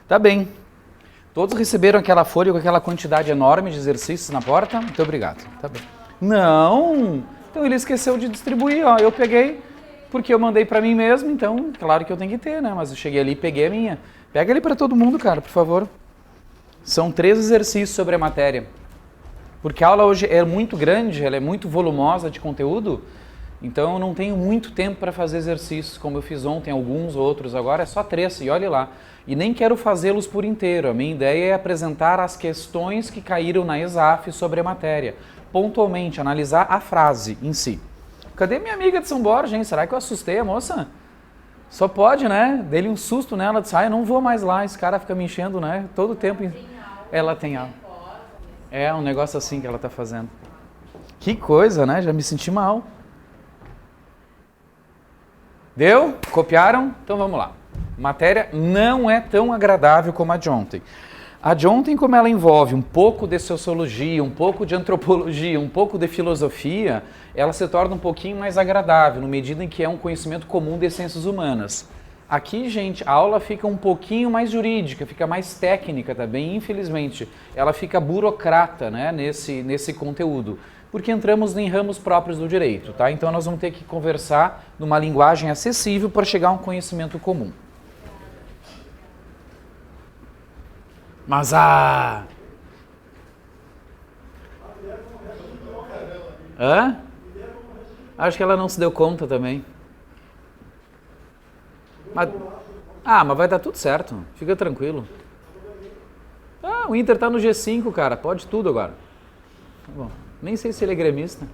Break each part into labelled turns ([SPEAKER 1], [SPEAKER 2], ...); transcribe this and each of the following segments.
[SPEAKER 1] Tá bem. Todos receberam aquela folha com aquela quantidade enorme de exercícios na porta? Muito obrigado. Tá bem. Não! Então ele esqueceu de distribuir, ó. Eu peguei, porque eu mandei pra mim mesmo, então claro que eu tenho que ter, né? Mas eu cheguei ali e peguei a minha. Pega ali pra todo mundo, cara, por favor. São 3 exercícios sobre a matéria. Porque a aula hoje é muito grande, ela é muito volumosa de conteúdo, então eu não tenho muito tempo para fazer exercícios, como eu fiz ontem, alguns outros, agora é só 3, e olhe lá. E nem quero fazê-los por inteiro, a minha ideia é apresentar as questões que caíram na ESAF sobre a matéria, pontualmente, analisar a frase em si. Cadê minha amiga de São Borja, hein? Será que eu assustei a moça? Só pode, né? Dei-lhe um susto nela, disse, eu não vou mais lá, esse cara fica me enchendo, né? Todo tempo. Ela tem aula. É um negócio assim que ela tá fazendo. Que coisa, né? Já me senti mal. Deu? Copiaram? Então vamos lá. Matéria não é tão agradável como a de ontem. A de ontem, como ela envolve um pouco de sociologia, um pouco de antropologia, um pouco de filosofia, ela se torna um pouquinho mais agradável, na medida em que é um conhecimento comum de ciências humanas. Aqui, gente, a aula fica um pouquinho mais jurídica, fica mais técnica também, infelizmente. Ela fica burocrata, né, nesse conteúdo, porque entramos em ramos próprios do direito, tá? Então nós vamos ter que conversar numa linguagem acessível para chegar a um conhecimento comum. Mas Hã? Acho que ela não se deu conta também. Mas vai dar tudo certo, fica tranquilo. O Inter tá no G5, cara, pode tudo agora. Bom, nem sei se ele é gremista.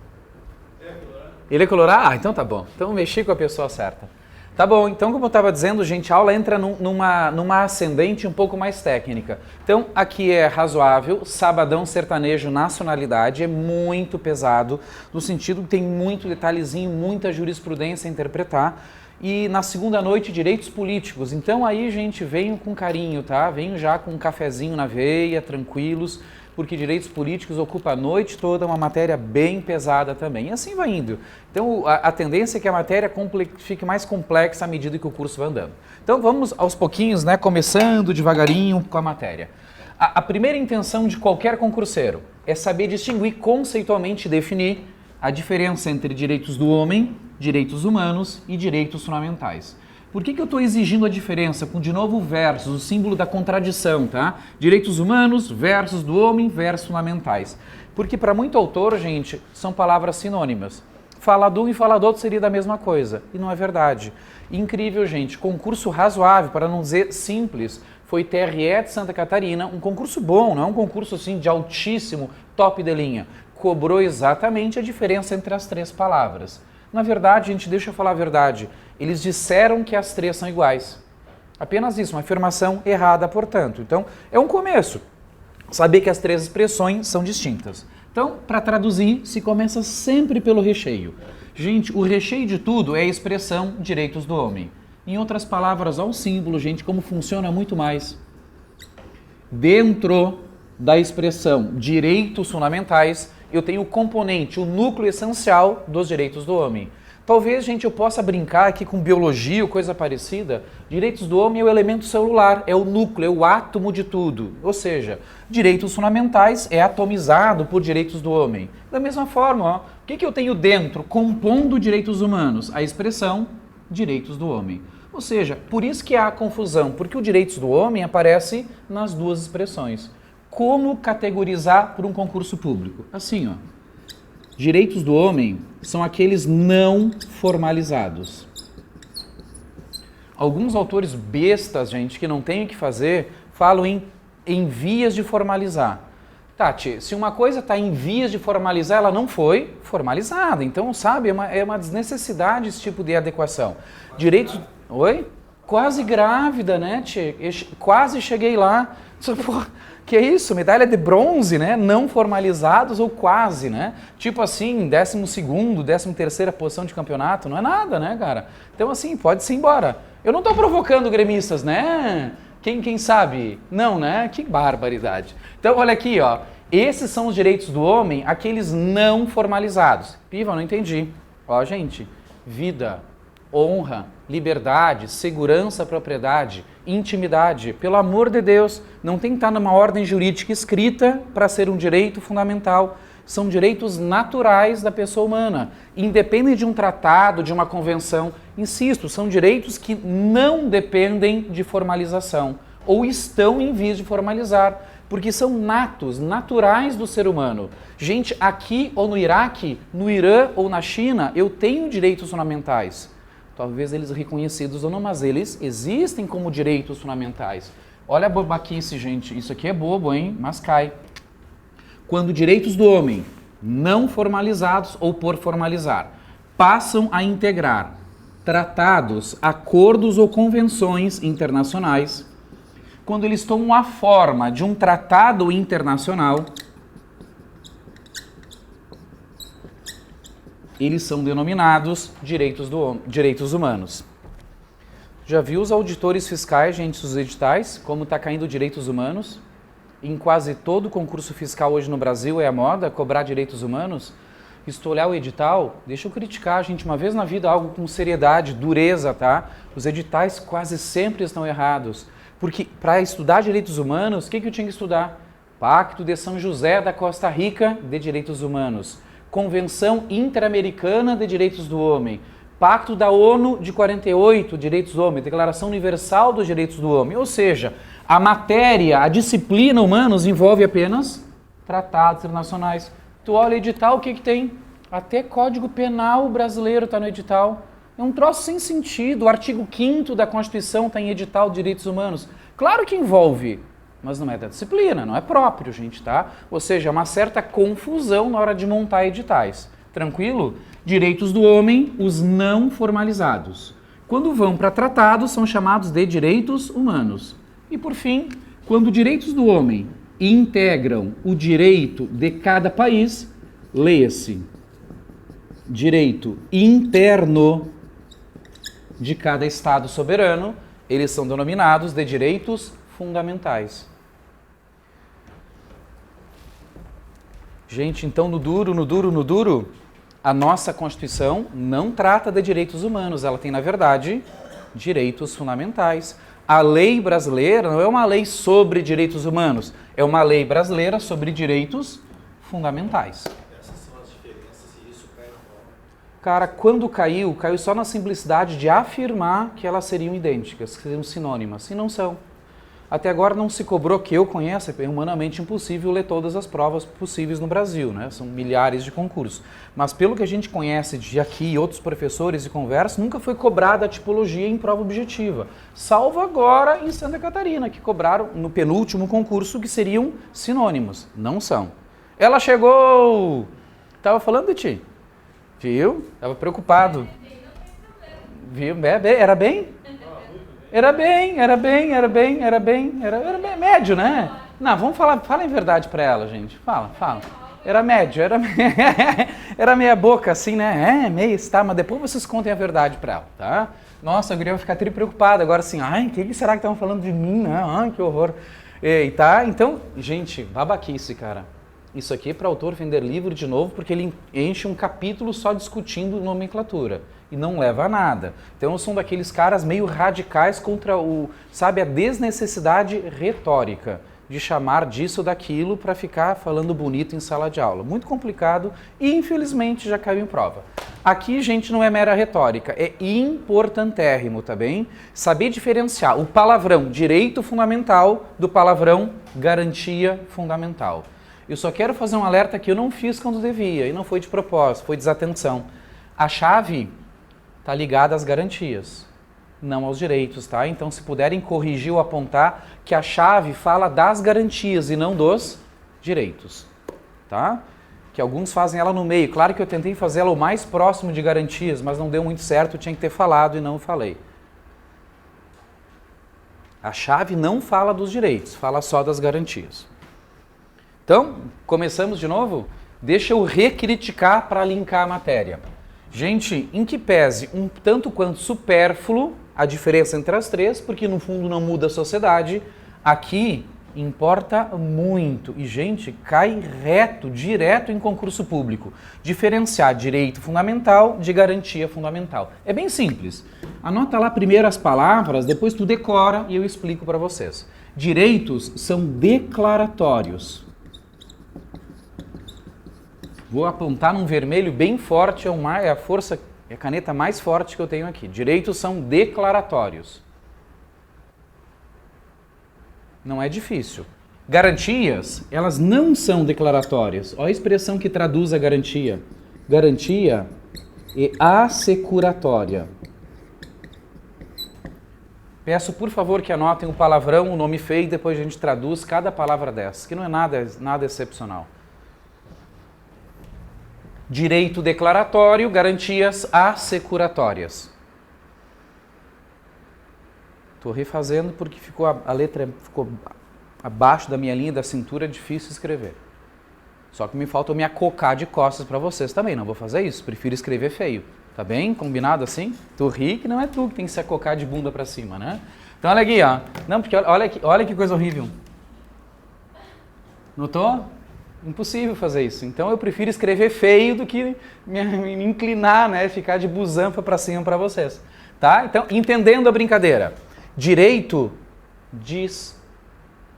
[SPEAKER 1] Ele é colorado? Então tá bom, então mexi com a pessoa certa. Tá bom, então como eu estava dizendo, gente, a aula entra numa ascendente um pouco mais técnica. Então aqui é razoável, sabadão sertanejo nacionalidade, é muito pesado, no sentido que tem muito detalhezinho, muita jurisprudência a interpretar. E na segunda noite, direitos políticos. Então aí, gente, venham com carinho, tá? Venham já com um cafezinho na veia, tranquilos, porque direitos políticos ocupa a noite toda, uma matéria bem pesada também. E assim vai indo. Então a tendência é que a matéria fique mais complexa à medida que o curso vai andando. Então vamos aos pouquinhos, né? Começando devagarinho com a matéria. A primeira intenção de qualquer concurseiro é saber distinguir conceitualmente e definir a diferença entre direitos do homem, direitos humanos e direitos fundamentais. Por que eu estou exigindo a diferença com, de novo, versus, o símbolo da contradição, tá? Direitos humanos versus do homem versus fundamentais. Porque para muito autor, gente, são palavras sinônimas. Falar de um e falar do outro seria da mesma coisa. E não é verdade. Incrível, gente. Concurso razoável, para não dizer simples, foi TRE de Santa Catarina. Um concurso bom, não é um concurso assim de altíssimo, top de linha. Cobrou exatamente a diferença entre as 3 palavras. Na verdade, gente, deixa eu falar a verdade. Eles disseram que as 3 são iguais. Apenas isso, uma afirmação errada, portanto. Então, é um começo. Saber que as 3 expressões são distintas. Então, para traduzir, se começa sempre pelo recheio. Gente, o recheio de tudo é a expressão direitos do homem. Em outras palavras, olha o símbolo, gente, como funciona muito mais. Dentro da expressão direitos fundamentais, eu tenho o componente, o núcleo essencial dos direitos do homem. Talvez, gente, eu possa brincar aqui com biologia ou coisa parecida. Direitos do homem é o elemento celular, é o núcleo, é o átomo de tudo. Ou seja, direitos fundamentais é atomizado por direitos do homem. Da mesma forma, ó, o que eu tenho dentro, compondo direitos humanos? A expressão direitos do homem. Ou seja, por isso que há confusão, porque o direitos do homem aparece nas 2 expressões. Como categorizar por um concurso público? Assim, ó. Direitos do homem são aqueles não formalizados. Alguns autores bestas, gente, que não tem o que fazer, falam em vias de formalizar. Tati, se uma coisa está em vias de formalizar, ela não foi formalizada. Então, sabe, é uma desnecessidade esse tipo de adequação. Direitos... Oi? Quase grávida, né, tchê? Quase cheguei lá. Que é isso? Medalha de bronze, né? Não formalizados ou quase, né? Tipo assim, 12º, 13ª posição de campeonato, não é nada, né, cara? Então assim, pode-se ir embora. Eu não estou provocando gremistas, né? Quem sabe? Não, né? Que barbaridade. Então, olha aqui, ó. Esses são os direitos do homem, aqueles não formalizados. Piva, não entendi. Ó, gente, vida, honra, liberdade, segurança, propriedade, intimidade. Pelo amor de Deus, não tem que estar numa ordem jurídica escrita para ser um direito fundamental. São direitos naturais da pessoa humana, independem de um tratado, de uma convenção. Insisto, são direitos que não dependem de formalização ou estão em vias de formalizar, porque são natos, naturais do ser humano. Gente, aqui ou no Iraque, no Irã ou na China, eu tenho direitos fundamentais. Talvez eles reconhecidos ou não, mas eles existem como direitos fundamentais. Olha a bobaquice, gente. Isso aqui é bobo, hein? Mas cai. Quando direitos do homem, não formalizados ou por formalizar, passam a integrar tratados, acordos ou convenções internacionais, quando eles tomam a forma de um tratado internacional, eles são denominados direitos humanos. Já viu os auditores fiscais, gente, os editais, como está caindo direitos humanos? Em quase todo concurso fiscal hoje no Brasil é a moda cobrar direitos humanos. E se tu olhar o edital, deixa eu criticar, gente, uma vez na vida algo com seriedade, dureza, tá? Os editais quase sempre estão errados. Porque para estudar direitos humanos, o que eu tinha que estudar? Pacto de São José da Costa Rica de Direitos Humanos. Convenção Interamericana de Direitos do Homem. Pacto da ONU de 48, Direitos do Homem. Declaração Universal dos Direitos do Homem. Ou seja, a matéria, a disciplina humanos envolve apenas tratados internacionais. Tu olha o edital, o que tem? Até Código Penal brasileiro está no edital. É um troço sem sentido. O artigo 5º da Constituição está em edital de direitos humanos. Claro que envolve, mas não é da disciplina, não é próprio, gente, tá? Ou seja, é uma certa confusão na hora de montar editais. Tranquilo? Direitos do homem, os não formalizados. Quando vão para tratados, são chamados de direitos humanos. E por fim, quando direitos do homem integram o direito de cada país, leia-se direito interno de cada Estado soberano, eles são denominados de direitos fundamentais. Gente, então no duro, a nossa Constituição não trata de direitos humanos, ela tem, na verdade, direitos fundamentais. A lei brasileira não é uma lei sobre direitos humanos, é uma lei brasileira sobre direitos fundamentais.
[SPEAKER 2] Essas são as diferenças e isso cai na prova.
[SPEAKER 1] Cara, quando caiu só na simplicidade de afirmar que elas seriam idênticas, que seriam sinônimas, e não são. Até agora não se cobrou, que eu conheço, é humanamente impossível ler todas as provas possíveis no Brasil, né? São milhares de concursos. Mas pelo que a gente conhece de aqui e outros professores e conversas, nunca foi cobrada a tipologia em prova objetiva. Salvo agora em Santa Catarina, que cobraram no penúltimo concurso que seriam sinônimos. Não são. Ela chegou! Tava falando de ti. Viu? Tava preocupado. Viu? Era bem? Era bem, médio, né? Não, vamos falar, fala em verdade pra ela, gente. Fala. Era médio, era meia boca, assim, né? Meio, tá, mas depois vocês contem a verdade pra ela, tá? Nossa, eu queria ficar preocupado agora, assim, o que será que estavam falando de mim, né? Ai, que horror. E tá, então, gente, babaquice, cara. Isso aqui é para o autor vender livro de novo, porque ele enche um capítulo só discutindo nomenclatura. E não leva a nada. Então são daqueles caras meio radicais contra a desnecessidade retórica de chamar disso ou daquilo para ficar falando bonito em sala de aula. Muito complicado e infelizmente já caiu em prova. Aqui, gente, não é mera retórica, é importantérrimo, tá bem? Saber diferenciar o palavrão direito fundamental do palavrão garantia fundamental. Eu só quero fazer um alerta que eu não fiz quando devia, e não foi de propósito, foi desatenção. A chave está ligada às garantias, não aos direitos, tá? Então, se puderem corrigir ou apontar que a chave fala das garantias e não dos direitos, tá? Que alguns fazem ela no meio. Claro que eu tentei fazer ela o mais próximo de garantias, mas não deu muito certo, eu tinha que ter falado e não falei. A chave não fala dos direitos, fala só das garantias. Então, começamos de novo? Deixa eu recriticar para linkar a matéria. Gente, em que pese um tanto quanto supérfluo a diferença entre as três, porque no fundo não muda a sociedade, aqui Importa muito. E, gente, cai reto, direto em concurso público. Diferenciar direito fundamental de garantia fundamental. É bem simples. Anota lá primeiro as palavras, depois tu decora e eu explico para vocês. Direitos são declaratórios. Vou apontar num vermelho bem forte, é a força, é a caneta mais forte que eu tenho aqui. Direitos são declaratórios. Não é difícil. Garantias, elas não são declaratórias. Olha a expressão que traduz a garantia. Garantia é assecuratória. Peço, por favor, que anotem o palavrão, o nome feio, e depois a gente traduz cada palavra dessa, que não é nada excepcional. Direito declaratório, garantias assecuratórias. Estou refazendo porque a letra ficou abaixo da minha linha da cintura, é difícil escrever. Só que me falta eu me acocar de costas para vocês também, não vou fazer isso, prefiro escrever feio. Tá bem? Combinado assim? Tu ri que não é tu que tem que se acocar de bunda para cima, né? Então olha aqui, ó. Não, porque olha que coisa horrível. Notou? Impossível fazer isso. Então eu prefiro escrever feio do que me inclinar, né? Ficar de busanfa para cima para vocês. Tá? Então, entendendo a brincadeira. Direito diz.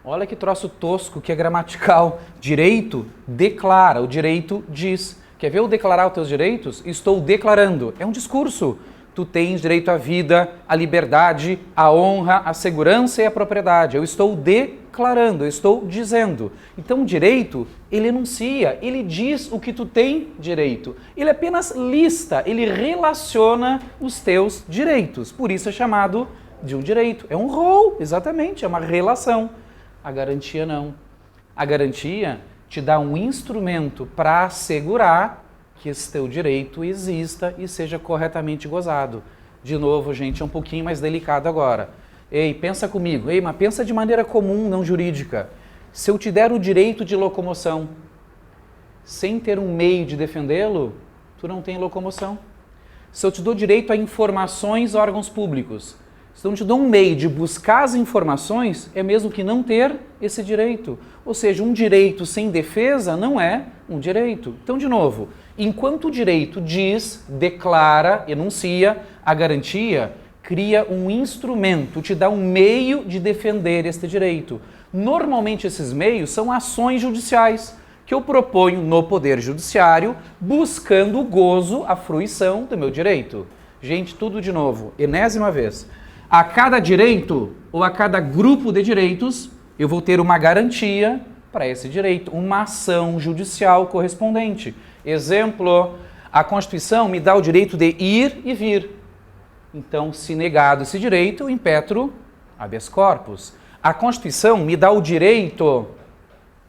[SPEAKER 1] Olha que troço tosco, que é gramatical. Direito declara, o direito diz. Quer ver eu declarar os teus direitos? Estou declarando. É um discurso. Tu tens direito à vida, à liberdade, à honra, à segurança e à propriedade. Eu estou declarando, eu estou dizendo. Então, o direito, ele enuncia, ele diz o que tu tem direito. Ele apenas lista, ele relaciona os teus direitos. Por isso é chamado de um direito. É um rol, exatamente, é uma relação. A garantia não. A garantia te dá um instrumento para assegurar que esse teu direito exista e seja corretamente gozado. De novo, gente, é um pouquinho mais delicado agora. Ei, pensa comigo. Ei, mas pensa de maneira comum, não jurídica. Se eu te der o direito de locomoção, sem ter um meio de defendê-lo, tu não tem locomoção. Se eu te dou direito a informações a órgãos públicos, se eu não te dou um meio de buscar as informações, é mesmo que não ter esse direito. Ou seja, um direito sem defesa não é um direito. Então, de novo, enquanto o direito diz, declara, enuncia, a garantia cria um instrumento, te dá um meio de defender este direito. Normalmente esses meios são ações judiciais que eu proponho no Poder Judiciário buscando o gozo, a fruição do meu direito. Gente, tudo de novo, enésima vez. A cada direito ou a cada grupo de direitos, eu vou ter uma garantia para esse direito, uma ação judicial correspondente. Exemplo, a Constituição me dá o direito de ir e vir. Então, se negado esse direito, eu impetro habeas corpus. A Constituição me dá o direito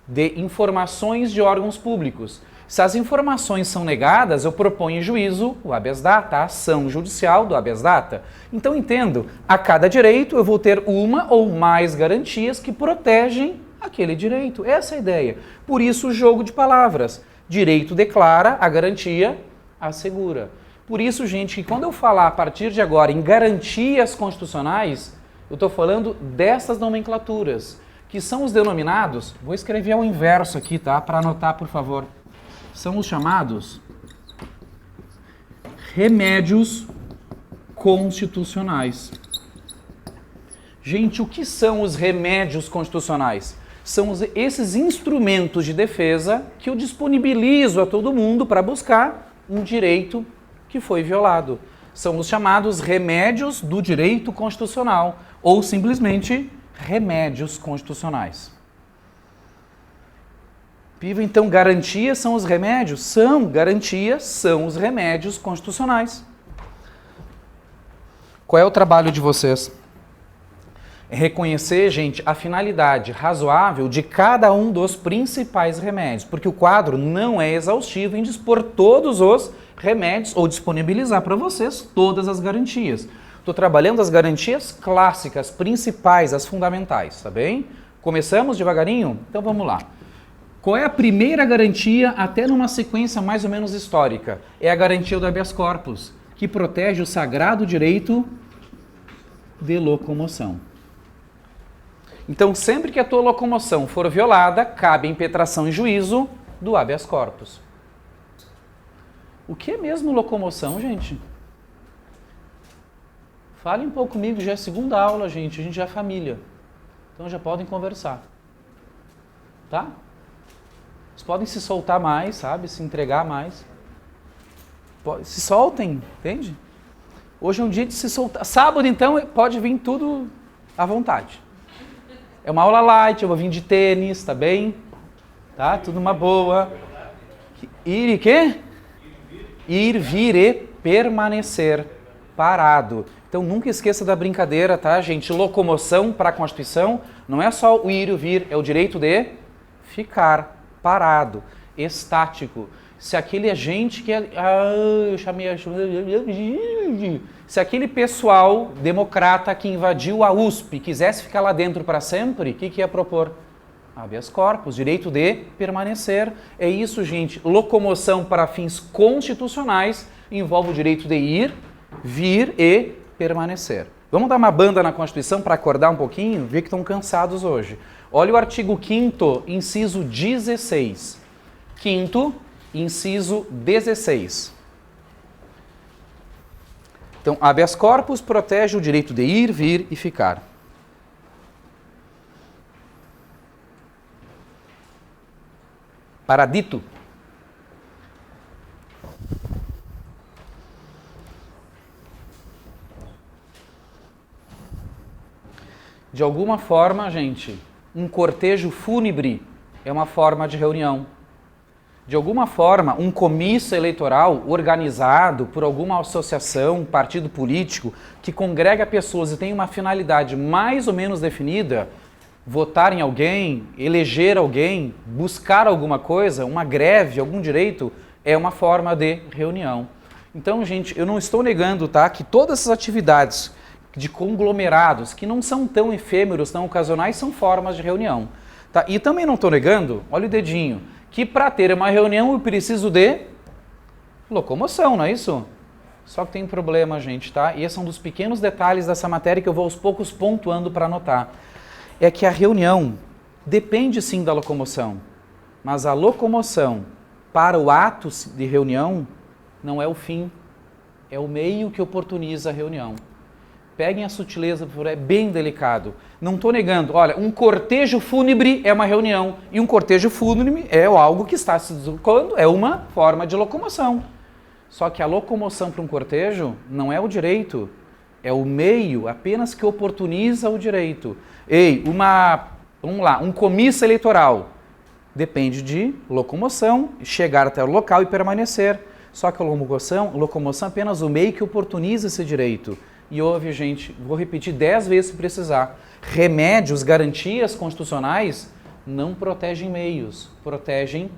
[SPEAKER 1] de informações de órgãos públicos. Se as informações são negadas, eu proponho em juízo o habeas data, a ação judicial do habeas data. Então, entendo, a cada direito eu vou ter uma ou mais garantias que protegem aquele direito. Essa é a ideia. Por isso, o jogo de palavras. Direito declara, a garantia assegura. Por isso, gente, que quando eu falar a partir de agora em garantias constitucionais, eu estou falando dessas nomenclaturas, que são os denominados, vou escrever ao inverso aqui, tá? Para anotar, por favor. São os chamados remédios constitucionais. Gente, o que são os remédios constitucionais? São esses instrumentos de defesa que eu disponibilizo a todo mundo para buscar um direito que foi violado. São os chamados remédios do direito constitucional, ou simplesmente remédios constitucionais. Piva, então, garantias são os remédios? São, garantias são os remédios constitucionais. Qual é o trabalho de vocês? É reconhecer, gente, a finalidade razoável de cada um dos principais remédios, porque o quadro não é exaustivo em dispor todos os remédios ou disponibilizar para vocês todas as garantias. Estou trabalhando as garantias clássicas, principais, as fundamentais, tá bem? Começamos devagarinho? Então vamos lá. Qual é a primeira garantia, até numa sequência mais ou menos histórica? É a garantia do habeas corpus, que protege o sagrado direito de locomoção. Então, sempre que a tua locomoção for violada, cabe a impetração em juízo do habeas corpus. O que é mesmo locomoção, gente? Falem um pouco comigo, já é segunda aula, gente. A gente já é família. Então já podem conversar. Tá? Vocês podem se soltar mais, sabe? Se entregar mais. Se soltem, entende? Hoje é um dia de se soltar. Sábado, então, pode vir tudo à vontade. É uma aula light, eu vou vir de tênis, tá bem? Tá? Tudo uma boa. Ir e quê? Ir, vir e permanecer parado. Então nunca esqueça da brincadeira, tá, gente? Locomoção para a Constituição não é só o ir e o vir, é o direito de ficar parado, estático. Se aquele agente que é... eu chamei... Se aquele pessoal democrata que invadiu a USP quisesse ficar lá dentro para sempre, o que ia propor? Habeas corpus, direito de permanecer. É isso, gente. Locomoção para fins constitucionais envolve o direito de ir, vir e permanecer. Vamos dar uma banda na Constituição para acordar um pouquinho? Ver que estão cansados hoje. Olha o artigo 5º, inciso 16. 5º, inciso 16. Então, habeas corpus protege o direito de ir, vir e ficar. Paradito. De alguma forma, gente, um cortejo fúnebre é uma forma de reunião. De alguma forma, um comício eleitoral organizado por alguma associação, partido político, que congrega pessoas e tem uma finalidade mais ou menos definida, votar em alguém, eleger alguém, buscar alguma coisa, uma greve, algum direito, é uma forma de reunião. Então, gente, eu não estou negando, tá, que todas essas atividades de conglomerados, que não são tão efêmeros, tão ocasionais, são formas de reunião. Tá? E também não estou negando, olha o dedinho, que para ter uma reunião eu preciso de locomoção, não é isso? Só que tem um problema, gente, tá? E esse é um dos pequenos detalhes dessa matéria que eu vou aos poucos pontuando para anotar. É que a reunião depende sim da locomoção, mas a locomoção para o ato de reunião não é o fim, é o meio que oportuniza a reunião. Peguem a sutileza, é bem delicado. Não estou negando, olha, um cortejo fúnebre é uma reunião e um cortejo fúnebre é algo que está se deslocando, é uma forma de locomoção. Só que a locomoção para um cortejo não é o direito, é o meio apenas que oportuniza o direito. Vamos lá, um comício eleitoral depende de locomoção, chegar até o local e permanecer. Só que a locomoção é apenas o meio que oportuniza esse direito. E houve, gente, vou repetir 10 vezes se precisar, remédios, garantias constitucionais não protegem meios, protegem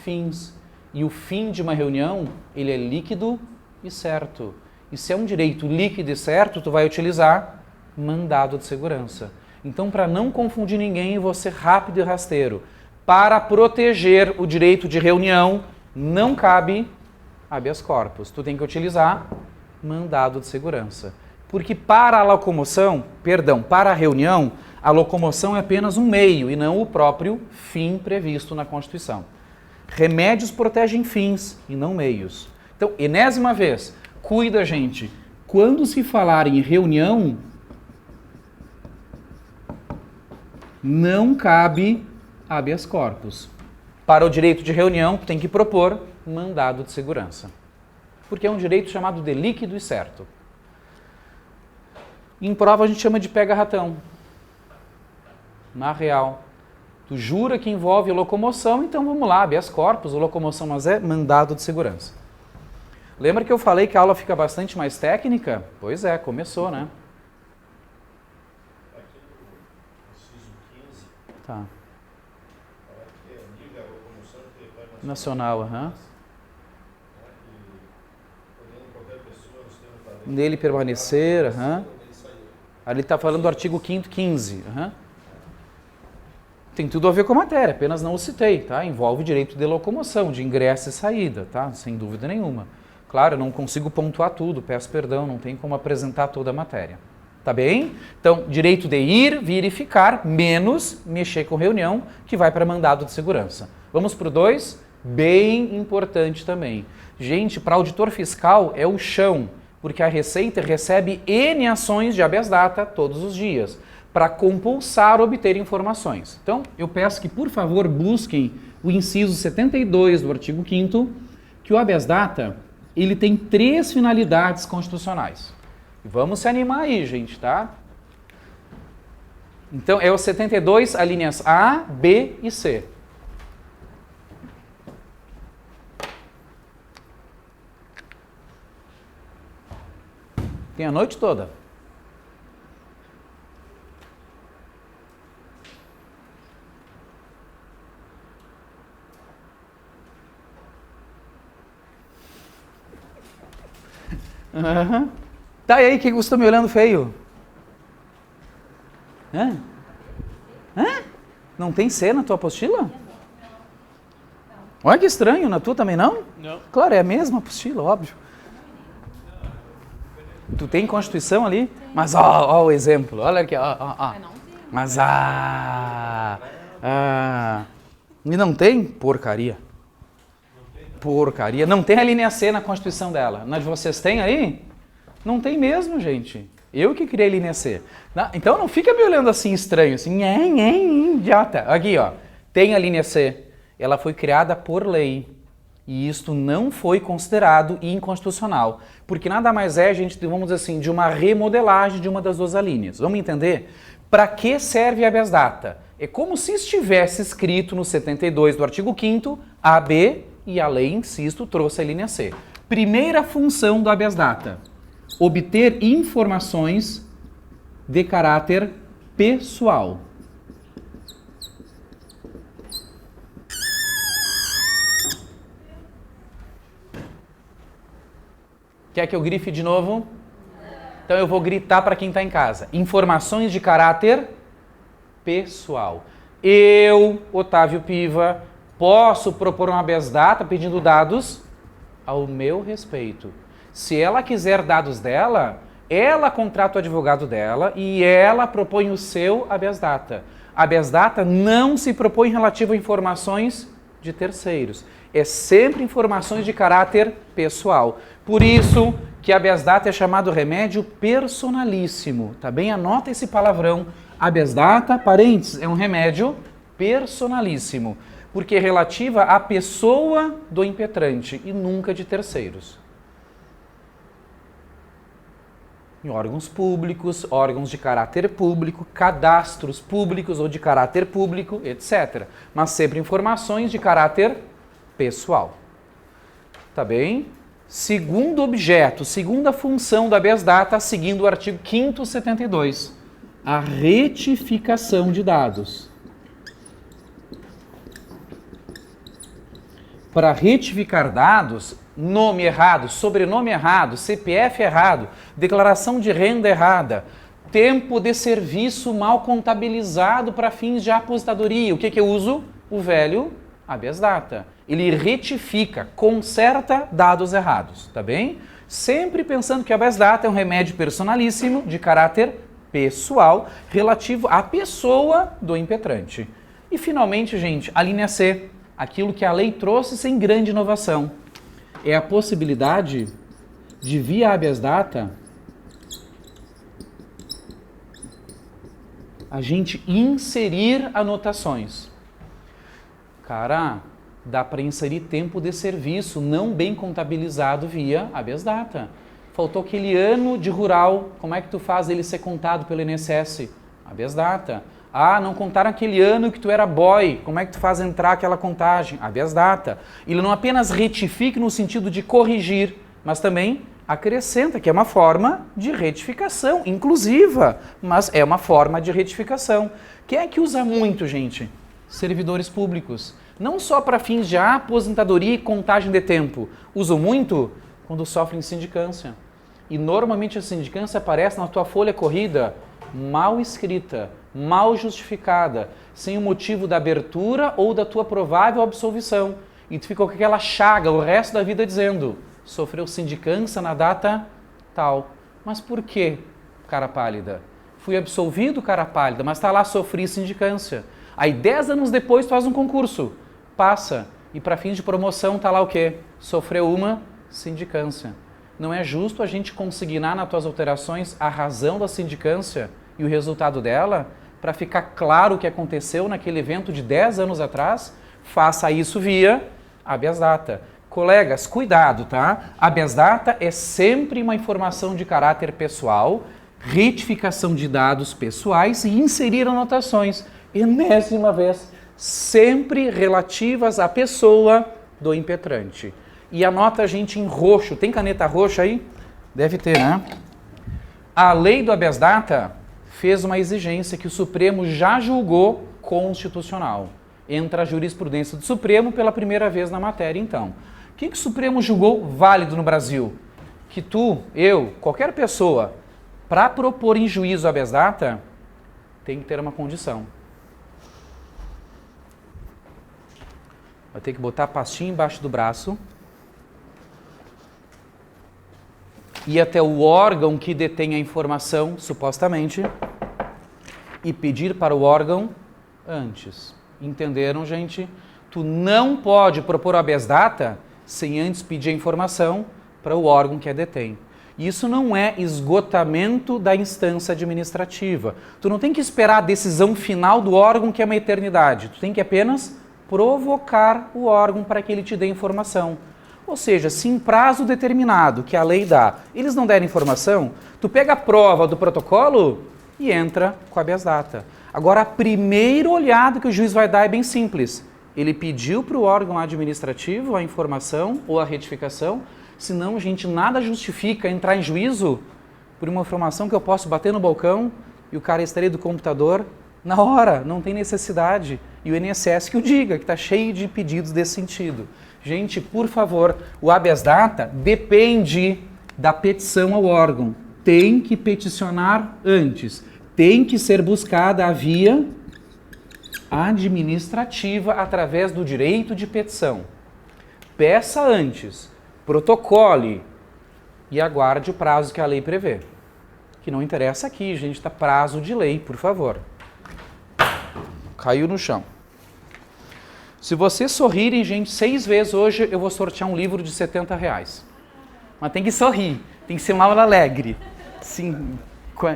[SPEAKER 1] fins. E o fim de uma reunião, ele é líquido e certo. E se é um direito líquido e certo, tu vai utilizar mandado de segurança. Então, para não confundir ninguém, eu vou ser rápido e rasteiro. Para proteger o direito de reunião, não cabe habeas corpus. Tu tem que utilizar mandado de segurança. Porque para a locomoção, para a reunião, a locomoção é apenas um meio e não o próprio fim previsto na Constituição. Remédios protegem fins e não meios. Então, enésima vez, cuida, gente. Quando se falar em reunião, não cabe habeas corpus. Para o direito de reunião, tem que propor mandado de segurança. Porque é um direito chamado de líquido e certo. Em prova a gente chama de pega-ratão. Na real. Tu jura que envolve locomoção, então vamos lá, habeas corpus, locomoção, mas é mandado de segurança. Lembra que eu falei que a aula fica bastante mais técnica? Pois é, começou, né? Tá. Nacional, aham. Nele permanecer, aham. Ali está falando do artigo 5º, 15. Uhum. Tem tudo a ver com a matéria, apenas não o citei, tá? Envolve direito de locomoção, de ingresso e saída, tá? Sem dúvida nenhuma. Claro, eu não consigo pontuar tudo, peço perdão, não tem como apresentar toda a matéria. Tá bem? Então, direito de ir, vir e ficar, menos mexer com reunião, que vai para mandado de segurança. Vamos para o 2? Bem importante também. Gente, para auditor fiscal é o chão, porque a Receita recebe N ações de habeas data todos os dias, para compulsar obter informações. Então, eu peço que, por favor, busquem o inciso 72 do artigo 5º, que o habeas data, ele tem 3 finalidades constitucionais. Vamos se animar aí, gente, tá? Então, é o 72, alíneas A, B e C. Tem a noite toda. Uhum. Tá, e aí, que você tá me olhando feio? Hã? Hã? Não tem C na tua apostila? Olha que estranho, na tua também não?
[SPEAKER 2] Não.
[SPEAKER 1] Claro, é a mesma apostila, óbvio. Tu tem Constituição ali? Tem. Mas ó o exemplo, olha aqui, ó. Mas e não tem? Porcaria. Porcaria. Não tem a linha C na Constituição dela. Mas vocês têm aí? Não tem mesmo, gente. Eu que criei a linha C. Então não fica me olhando assim estranho, assim, idiota. Aqui, ó. Tem a linha C. Ela foi criada por lei. E isto não foi considerado inconstitucional. Porque nada mais é, gente, vamos dizer assim, de uma remodelagem de uma das 2 alíneas. Vamos entender? Para que serve a habeas data? É como se estivesse escrito no 72 do artigo 5º, AB, e a lei, insisto, trouxe a linha C. Primeira função do habeas data: obter informações de caráter pessoal. Quer que eu grife de novo? Então eu vou gritar para quem está em casa. Informações de caráter pessoal. Eu, Otávio Piva, posso propor um habeas data pedindo dados ao meu respeito. Se ela quiser dados dela, ela contrata o advogado dela e ela propõe o seu habeas data. Habeas data não se propõe relativo a informações de terceiros. É sempre informações de caráter pessoal. Por isso que habeas data é chamado remédio personalíssimo. Tá bem? Anota esse palavrão. Habeas data, parênteses, é um remédio personalíssimo. Porque é relativa à pessoa do impetrante e nunca de terceiros. Em órgãos públicos, órgãos de caráter público, cadastros públicos ou de caráter público, etc. Mas sempre informações de caráter pessoal. Tá bem? Segundo objeto, segunda função da habeas data, seguindo o artigo 5º 72, a retificação de dados. Para retificar dados, nome errado, sobrenome errado, CPF errado, declaração de renda errada, tempo de serviço mal contabilizado para fins de aposentadoria. O que eu uso? O velho habeas data. Ele retifica, conserta dados errados, tá bem? Sempre pensando que o habeas data é um remédio personalíssimo, de caráter pessoal, relativo à pessoa do impetrante. E finalmente, gente, a linha C, aquilo que a lei trouxe sem grande inovação, é a possibilidade de, via habeas data, a gente inserir anotações. Cara, dá para inserir tempo de serviço não bem contabilizado via habeas data. Faltou aquele ano de rural, como é que tu faz ele ser contado pelo INSS? Habeas data. Ah, não contaram aquele ano que tu era boy, como é que tu faz entrar aquela contagem? Habeas data. Ele não apenas retifica no sentido de corrigir, mas também acrescenta, que é uma forma de retificação, inclusiva, mas é uma forma de retificação. Quem é que usa muito, gente? Servidores públicos. Não só para fins de aposentadoria e contagem de tempo. Usam muito quando sofrem sindicância. E normalmente a sindicância aparece na tua folha corrida mal escrita, mal justificada, sem o motivo da abertura ou da tua provável absolvição. E tu ficou com aquela chaga o resto da vida dizendo, sofreu sindicância na data tal. Mas por quê? cara pálida. Fui absolvido, cara pálida, mas está lá, sofri sindicância. Aí 10 anos depois tu faz um concurso, passa, e para fins de promoção está lá o quê? Sofreu uma sindicância. Não é justo a gente consignar nas tuas alterações a razão da sindicância e o resultado dela, para ficar claro o que aconteceu naquele evento de 10 anos atrás? Faça isso via habeas data. Colegas, cuidado, tá? Habeas data é sempre uma informação de caráter pessoal, retificação de dados pessoais e inserir anotações, enésima vez, sempre relativas à pessoa do impetrante. E anota a gente em roxo. Tem caneta roxa aí? Deve ter, né? A lei do habeas data fez uma exigência que o Supremo já julgou constitucional. Entra a jurisprudência do Supremo pela primeira vez na matéria, então. O que o Supremo julgou válido no Brasil? Que tu, eu, qualquer pessoa, para propor em juízo habeas data, tem que ter uma condição. Vai ter que botar a pastinha embaixo do braço, ir até o órgão que detém a informação, supostamente, e pedir para o órgão antes. Entenderam, gente? Tu não pode propor habeas data sem antes pedir a informação para o órgão que a detém. Isso não é esgotamento da instância administrativa. Tu não tem que esperar a decisão final do órgão, que é uma eternidade. Tu tem que apenas provocar o órgão para que ele te dê informação. Ou seja, se em prazo determinado que a lei dá, eles não derem informação, tu pega a prova do protocolo e entra com habeas data. Agora, a primeira olhada que o juiz vai dar é bem simples. Ele pediu para o órgão administrativo a informação ou a retificação, senão, gente, nada justifica entrar em juízo por uma informação que eu posso bater no balcão e o cara extrair do computador na hora, não tem necessidade. E o INSS que o diga, que está cheio de pedidos desse sentido. Gente, por favor, o habeas data depende da petição ao órgão. Tem que peticionar antes. Tem que ser buscada a via administrativa através do direito de petição. Peça antes, protocole e aguarde o prazo que a lei prevê. Que não interessa aqui, gente, está prazo de lei, por favor. Caiu no chão. Se vocês sorrirem, gente, 6 vezes hoje eu vou sortear um livro de R$70. Mas tem que sorrir, tem que ser uma aula alegre. Sim,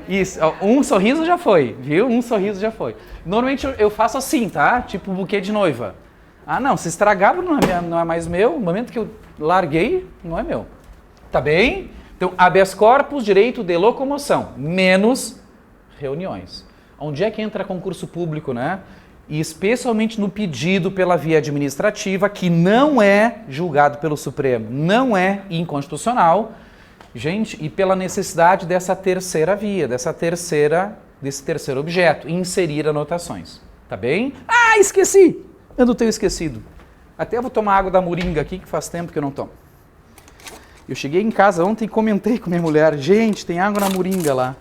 [SPEAKER 1] isso, um sorriso já foi, viu? Um sorriso já foi. Normalmente eu faço assim, tá? Tipo buquê de noiva. Ah, não, se estragar não é mais meu. No momento que eu larguei, não é meu. Tá bem? Então, habeas corpus, direito de locomoção, menos reuniões. Onde é que entra concurso público, né? E especialmente no pedido pela via administrativa, que não é julgado pelo Supremo, não é inconstitucional, gente, e pela necessidade dessa terceira via, desse terceiro objeto, inserir anotações, tá bem? Ah, esqueci! Eu não tenho esquecido. Até vou tomar água da moringa aqui, que faz tempo que eu não tomo. Eu cheguei em casa ontem e comentei com minha mulher, gente, tem água na moringa lá.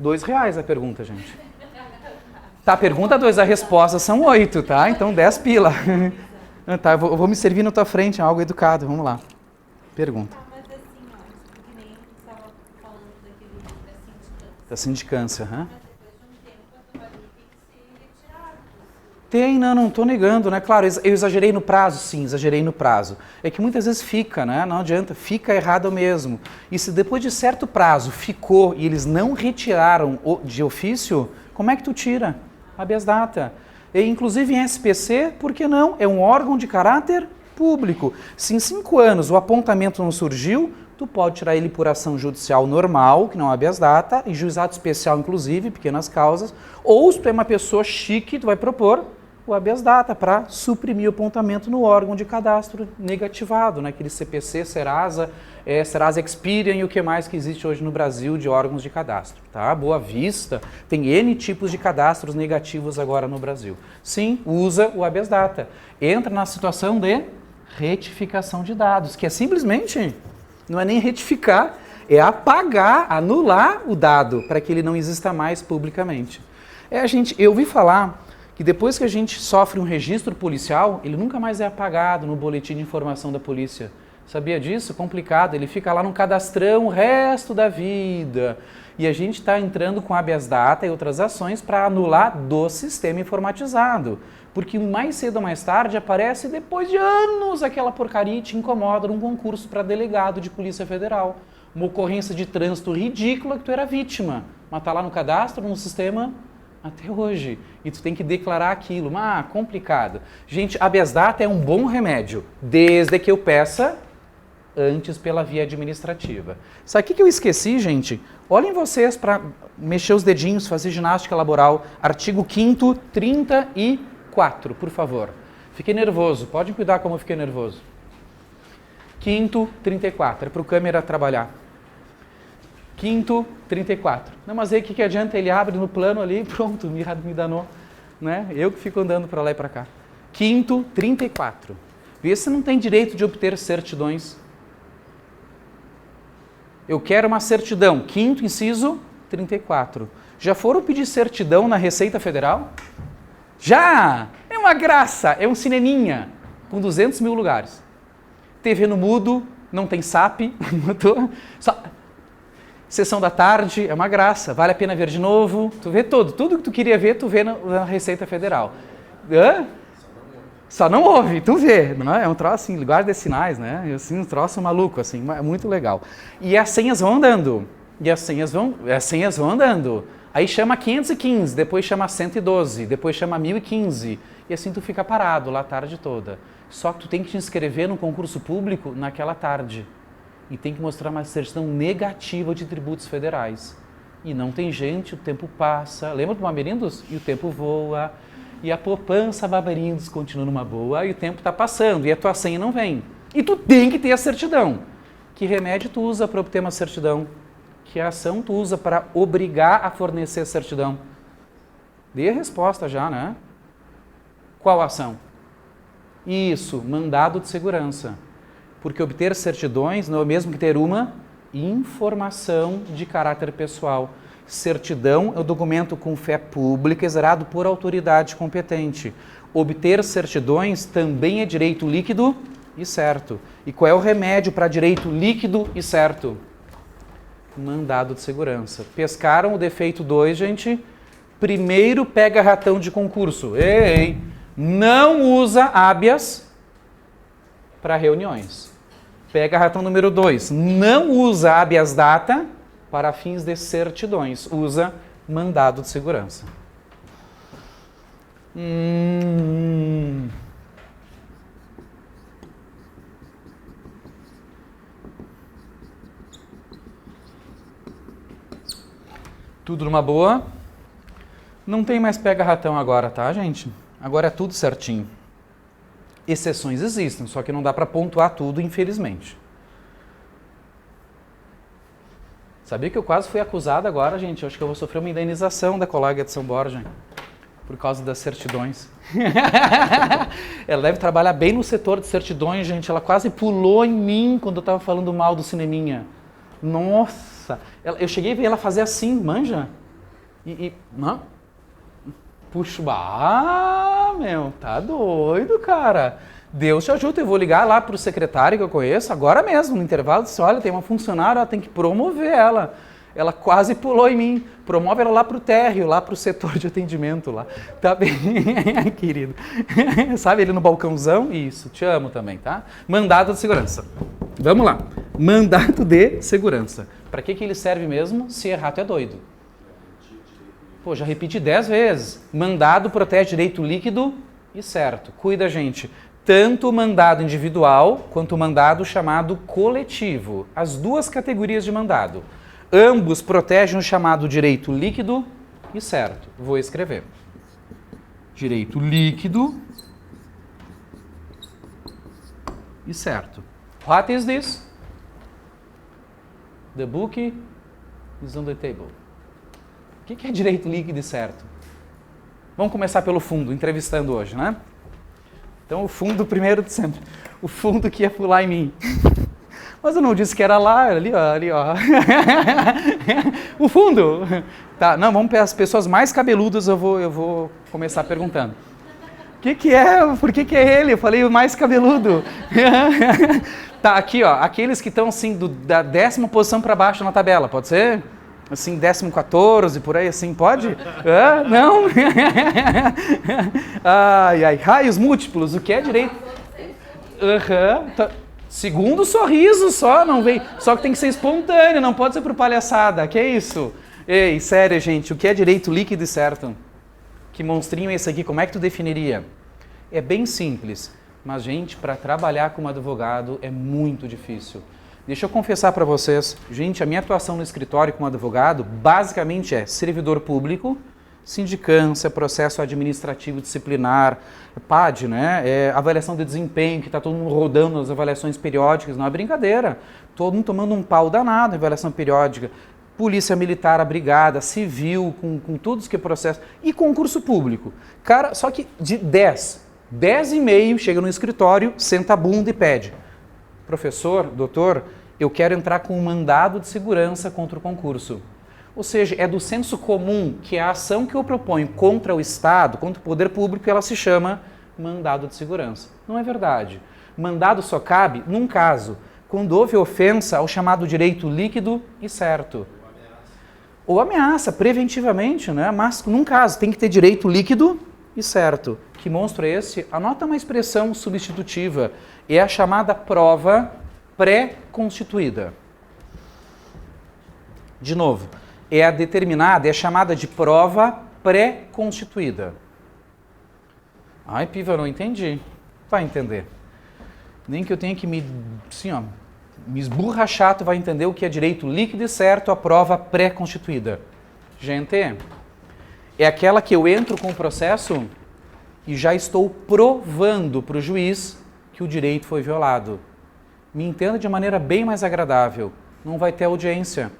[SPEAKER 1] R$2 a pergunta, gente. Tá, a pergunta 2, a resposta são 8, tá? Então 10 pila. Tá, eu vou me servir na tua frente, algo educado, vamos lá. Pergunta.
[SPEAKER 3] Mas assim, ó, que nem tu estava falando daquele da
[SPEAKER 1] Da sindicância,
[SPEAKER 3] Mas depois de um tempo, a tua lei tem que ser retirada.
[SPEAKER 1] Tem, não tô negando, né? Claro, eu exagerei no prazo, sim, exagerei no prazo. É que muitas vezes fica, né? Não adianta, fica errado mesmo. E se depois de certo prazo ficou e eles não retiraram de ofício, como é que tu tira? Habeas data. E, inclusive em SPC, por que não? É um órgão de caráter público. Se em 5 anos o apontamento não surgiu, tu pode tirar ele por ação judicial normal, que não é habeas data, e juizado especial, inclusive, pequenas causas, ou se tu é uma pessoa chique, tu vai propor o habeas data para suprimir o apontamento no órgão de cadastro negativado, né? Aquele CPC, Serasa, Serasa Experian e o que mais que existe hoje no Brasil de órgãos de cadastro, tá? Boa Vista, tem N tipos de cadastros negativos agora no Brasil. Sim, usa o habeas data. Entra na situação de retificação de dados, que é simplesmente, não é nem retificar, é apagar, anular o dado para que ele não exista mais publicamente. Eu ouvi falar que depois que a gente sofre um registro policial, ele nunca mais é apagado no boletim de informação da polícia. Sabia disso? Complicado. Ele fica lá no cadastrão o resto da vida. E a gente está entrando com habeas data e outras ações para anular do sistema informatizado. Porque mais cedo ou mais tarde aparece, depois de anos, aquela porcaria e te incomoda num concurso para delegado de Polícia Federal. Uma ocorrência de trânsito ridícula que tu era vítima. Mas tá lá no cadastro, no sistema, até hoje. E tu tem que declarar aquilo. Complicado. Gente, habeas data é um bom remédio, desde que eu peça antes pela via administrativa. Sabe o que eu esqueci, gente? Olhem vocês para mexer os dedinhos, fazer ginástica laboral. Artigo 5º, 34, por favor. Fiquei nervoso. Podem cuidar como eu fiquei nervoso. 5º, 34. É para o câmera trabalhar. 5º, 34. Não, mas aí o que adianta? Ele abre no plano ali e pronto, me danou. Né? Eu que fico andando para lá e para cá. 5º, 34. Vê se não tem direito de obter certidões. Eu quero uma certidão. 5º, inciso 34. Já foram pedir certidão na Receita Federal? Já! É uma graça, é um cineminha com 200 mil lugares. TV no mudo, não tem SAP. Sessão da tarde, é uma graça. Vale a pena ver de novo. Tu vê tudo que tu queria ver, tu vê na Receita Federal. Hã? Só não ouve, tu vê, não é? É um troço assim, linguagem de sinais, né? Assim, um troço maluco, assim, é muito legal. E as senhas vão andando, as senhas vão andando. Aí chama 515, depois chama 112, depois chama 1015, e assim tu fica parado lá a tarde toda. Só que tu tem que te inscrever no concurso público naquela tarde. E tem que mostrar uma certidão negativa de tributos federais. E não tem gente, o tempo passa. Lembra do Barberindos? E o tempo voa. E a poupança Barberindos continua numa boa. E o tempo está passando. E a tua senha não vem. E tu tem que ter a certidão. Que remédio tu usa para obter uma certidão? Que ação tu usa para obrigar a fornecer a certidão? Dê a resposta já, né? Qual ação? Isso, mandado de segurança. Porque obter certidões não é o mesmo que ter uma informação de caráter pessoal. Certidão é o documento com fé pública exerado por autoridade competente. Obter certidões também é direito líquido e certo. E qual é o remédio para direito líquido e certo? Mandado de segurança. Pescaram o defeito 2, gente? Primeiro pega ratão de concurso. Ei, não usa habeas para reuniões. Pega ratão número 2. Não usa habeas data para fins de certidões. Usa mandado de segurança. Tudo numa boa. Não tem mais pega-ratão agora, tá, gente? Agora é tudo certinho. Exceções existem, só que não dá para pontuar tudo, infelizmente. Sabia que eu quase fui acusado agora, gente? Eu acho que eu vou sofrer uma indenização da colega de São Borja por causa das certidões. Ela deve trabalhar bem no setor de certidões, gente. Ela quase pulou em mim quando eu estava falando mal do cineminha. Nossa! Eu cheguei a ver ela fazer assim, manja? Não? Puxa, meu, tá doido, cara. Deus te ajuda, eu vou ligar lá pro secretário que eu conheço, agora mesmo, no intervalo, disse, olha, tem uma funcionária, ela tem que promover ela. Ela quase pulou em mim. Promove ela lá pro térreo, lá pro setor de atendimento lá. Tá bem, querido. Sabe, ele no balcãozão? Isso, te amo também, tá? Mandado de segurança. Vamos lá. Mandado de segurança. Para que ele serve mesmo? Se errar, tu é doido. Pô, já repeti 10 vezes. Mandado protege direito líquido e certo. Cuida, gente. Tanto o mandado individual quanto o mandado chamado coletivo. As duas categorias de mandado. Ambos protegem o chamado direito líquido e certo. Vou escrever. Direito líquido e certo. What is this? The book is on the table. O que é direito líquido e certo? Vamos começar pelo fundo, entrevistando hoje, né? Então, o fundo primeiro de sempre. O fundo que ia pular em mim. Mas eu não disse que era lá, ali, ó. O fundo. Tá, não, vamos para as pessoas mais cabeludas, eu vou começar perguntando. O que é? Por que é ele? Eu falei o mais cabeludo. Tá, aqui, ó, aqueles que estão assim da 10ª posição para baixo na tabela, pode ser? Assim, 14º, por aí, assim, pode? Não? Ai, ai, raios múltiplos, o que é direito? Tá. Segundo sorriso só, não vem. Só que tem que ser espontâneo, não pode ser por palhaçada, que é isso? Ei, sério, gente, o que é direito líquido e certo? Que monstrinho é esse aqui, como é que tu definiria? É bem simples, mas, gente, para trabalhar como advogado é muito difícil. Deixa eu confessar para vocês, gente, a minha atuação no escritório como advogado basicamente é servidor público, sindicância, processo administrativo disciplinar, PAD, né? Avaliação de desempenho, que está todo mundo rodando as avaliações periódicas, não é brincadeira. Todo mundo tomando um pau danado em avaliação periódica. Polícia Militar, a Brigada, Civil, com tudo que é processo. E concurso público. Cara, só que de 10,5, chega no escritório, senta a bunda e pede: professor, doutor, eu quero entrar com um mandado de segurança contra o concurso. Ou seja, é do senso comum que a ação que eu proponho contra o Estado, contra o poder público, ela se chama mandado de segurança. Não é verdade. Mandado só cabe num caso, quando houve ofensa ao chamado direito líquido e certo. Ou ameaça, preventivamente, né? Mas num caso tem que ter direito líquido e certo. Que monstro é esse? Anota uma expressão substitutiva. É a chamada prova pré-constituída. De novo, é a determinada, é a chamada de prova pré-constituída. Ai, Piva, eu não entendi. Vai entender. Nem que eu tenha que me esborrachar, tu vai entender o que é direito líquido e certo, a prova pré-constituída. Gente, é aquela que eu entro com o processo e já estou provando para o juiz que o direito foi violado. Me entenda de maneira bem mais agradável. Não vai ter audiência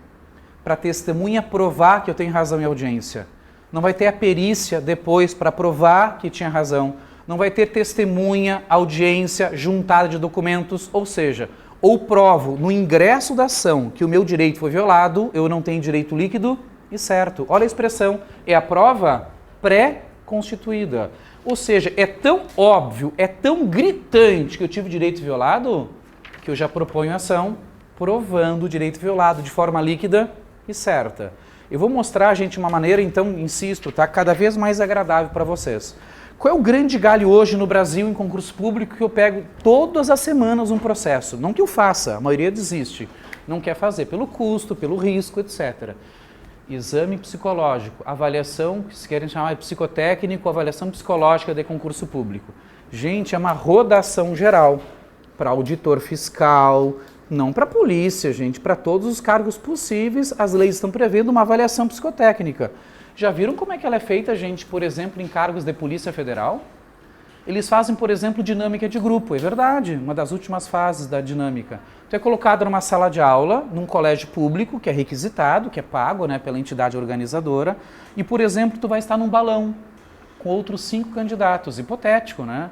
[SPEAKER 1] para a testemunha provar que eu tenho razão em audiência. Não vai ter a perícia depois para provar que tinha razão. Não vai ter testemunha, audiência, juntada de documentos, ou seja, ou provo no ingresso da ação que o meu direito foi violado, eu não tenho direito líquido e certo. Olha a expressão, é a prova pré-constituída. Ou seja, é tão óbvio, é tão gritante que eu tive direito violado, que eu já proponho ação provando o direito violado de forma líquida e certa. Eu vou mostrar, gente, uma maneira, então, insisto, tá, cada vez mais agradável para vocês. Qual é o grande galho hoje no Brasil em concurso público que eu pego todas as semanas um processo? Não que eu faça, a maioria desiste. Não quer fazer pelo custo, pelo risco, etc. Exame psicológico, avaliação, que se querem chamar de psicotécnico, avaliação psicológica de concurso público. Gente, é uma rodação geral para auditor fiscal, não para polícia, gente, para todos os cargos possíveis, as leis estão prevendo uma avaliação psicotécnica. Já viram como é que ela é feita, gente, por exemplo, em cargos de Polícia Federal? Eles fazem, por exemplo, dinâmica de grupo, é verdade, uma das últimas fases da dinâmica. Tu é colocado numa sala de aula, num colégio público, que é requisitado, que é pago, né, pela entidade organizadora, e, por exemplo, tu vai estar num balão com outros 5 candidatos, hipotético, né?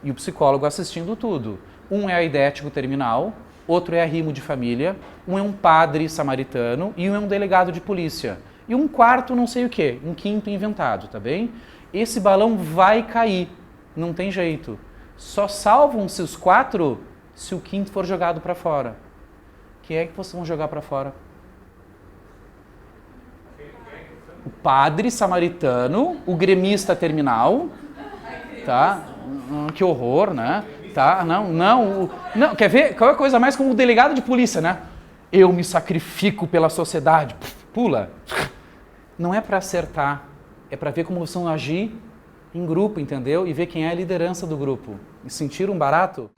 [SPEAKER 1] E o psicólogo assistindo tudo. Um é aidético terminal, outro é arrimo de família, um é um padre samaritano e um é um delegado de polícia. E um quarto não sei o quê, um quinto inventado, tá bem? Esse balão vai cair, não tem jeito. Só salvam-se os 4 se o quinto for jogado para fora. Quem é que vocês vão jogar para fora? O padre samaritano, o gremista terminal, tá? Que horror, né? Tá? Não, quer ver? Qual é a coisa mais como o delegado de polícia, né? Eu me sacrifico pela sociedade. Pula. Não é para acertar, é para ver como vocês vão agir em grupo, entendeu? E ver quem é a liderança do grupo. E sentir um barato.